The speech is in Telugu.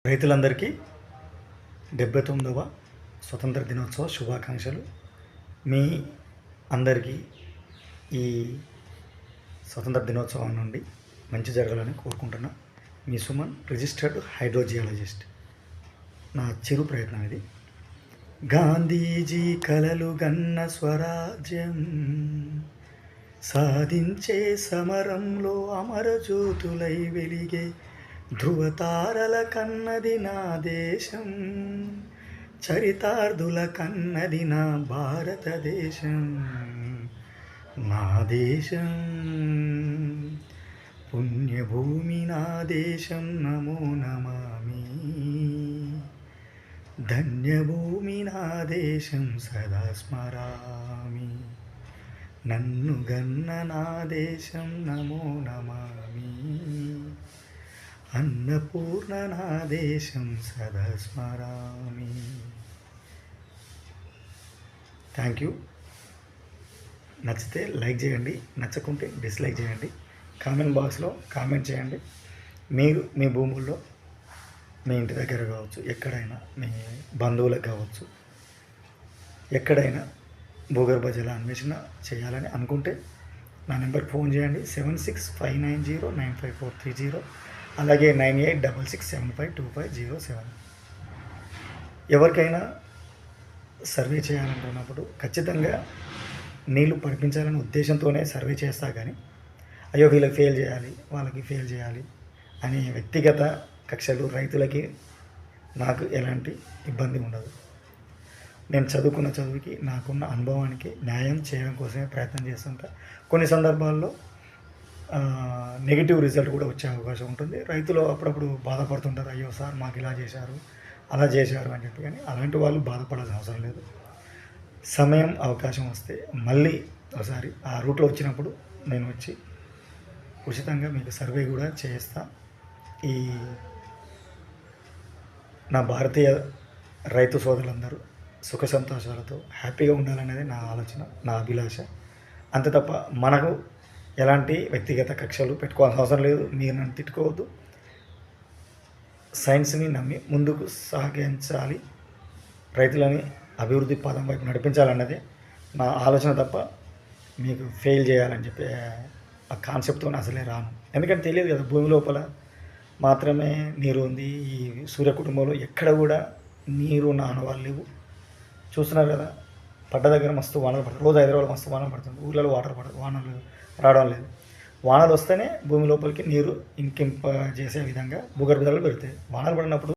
రైతులందరికీ 79వ స్వతంత్ర దినోత్సవ శుభాకాంక్షలు. మీ అందరికీ ఈ స్వతంత్ర దినోత్సవం నుండి మంచి జరగాలని కోరుకుంటున్నా. మీ సుమన్, రిజిస్టర్డ్ హైడ్రోజియాలజిస్ట్. నా చిరు ప్రయత్నం ఇది. గాంధీజీ కలలు గన్న స్వరాజ్యం సాధించే సమరంలో అమరజ్యోతులై వెలిగే ధృవతారల కన్నది నా దేశం, చరితార్థుల కన్నది నా భారతదేశం. నా దేశం పుణ్యభూమి, నా దేశం నమో నమామి. ధన్యభూమి నా దేశం సదా స్మరామి. నన్ను గన్న నా దేశం నమో నమామి. అన్నపూర్ణ నా దేశం సదా స్మరామి. Thank you. నచ్చితే లైక్ చేయండి, నచ్చకుంటే డిస్లైక్ చేయండి. కామెంట్ బాక్స్లో కామెంట్ చేయండి. మీరు మీ భూముల్లో, మీ ఇంటి దగ్గర కావచ్చు, ఎక్కడైనా మీ బంధువులకు కావచ్చు, ఎక్కడైనా భూగర్భ జల అన్వేషణ చేయాలని అనుకుంటే నా నెంబర్కి ఫోన్ చేయండి. 7659095430, అలాగే 9866752507. ఎవరికైనా సర్వే చేయాలనుకున్నప్పుడు ఖచ్చితంగా నీళ్లు పడిపించాలనే ఉద్దేశంతోనే సర్వే చేస్తా, కానీ అయ్యో వీళ్ళకి ఫెయిల్ చేయాలి, వాళ్ళకి ఫెయిల్ చేయాలి అనే వ్యక్తిగత కక్షలు రైతులకి నాకు ఎలాంటి ఇబ్బంది ఉండదు. నేను చదువుకున్న చదువుకి, నాకున్న అనుభవానికి న్యాయం చేయడం కోసమే ప్రయత్నం చేస్తుంటా. కొన్ని సందర్భాల్లో నెగిటివ్ రిజల్ట్ కూడా వచ్చే అవకాశం ఉంటుంది. రైతులు అప్పుడప్పుడు బాధపడుతుంటారు, అయ్యో సార్ మాకు ఇలా చేశారు, అలా చేశారు అని చెప్పి. కానీ అలాంటి వాళ్ళు బాధపడాల్సిన అవసరం లేదు. సమయం, అవకాశం వస్తే మళ్ళీ ఒకసారి ఆ రూట్లో వచ్చినప్పుడు నేను వచ్చి ఉచితంగా మీకు సర్వే కూడా చేస్తా. ఈ నా భారతీయ రైతు సోదరులందరూ సుఖ సంతోషాలతో హ్యాపీగా ఉండాలనేది నా ఆలోచన, నా అభిలాష. అంతే తప్ప మనకు ఎలాంటి వ్యక్తిగత కక్షలు పెట్టుకోవాల్సిన అవసరం లేదు. మీరు నన్ను తిట్టుకోవద్దు. సైన్స్ని నమ్మి ముందుకు సాగించాలి, రైతులని అభివృద్ధి పదం వైపు నడిపించాలన్నదే నా ఆలోచన తప్ప మీకు ఫెయిల్ చేయాలని చెప్పి ఆ కాన్సెప్ట్తో అసలే రాను. ఎందుకంటే తెలియదు కదా, భూమి లోపల మాత్రమే నీరు ఉంది. ఈ సూర్య కుటుంబంలో ఎక్కడ కూడా నీరు ఆనవాళ్ళు లేవు. చూస్తున్నారు కదా, పడ్డ దగ్గర మస్తు వానలు పడుతుంది. రోజు హైదరాబాద్ మస్తు వానలు పడుతుంది, ఊళ్ళలో వానలు రావడం లేదు. వానలు వస్తేనే భూమి లోపలికి నీరు ఇంకింప చేసే విధంగా భూగర్భ జలాలు పెడతాయి. వానలు పడినప్పుడు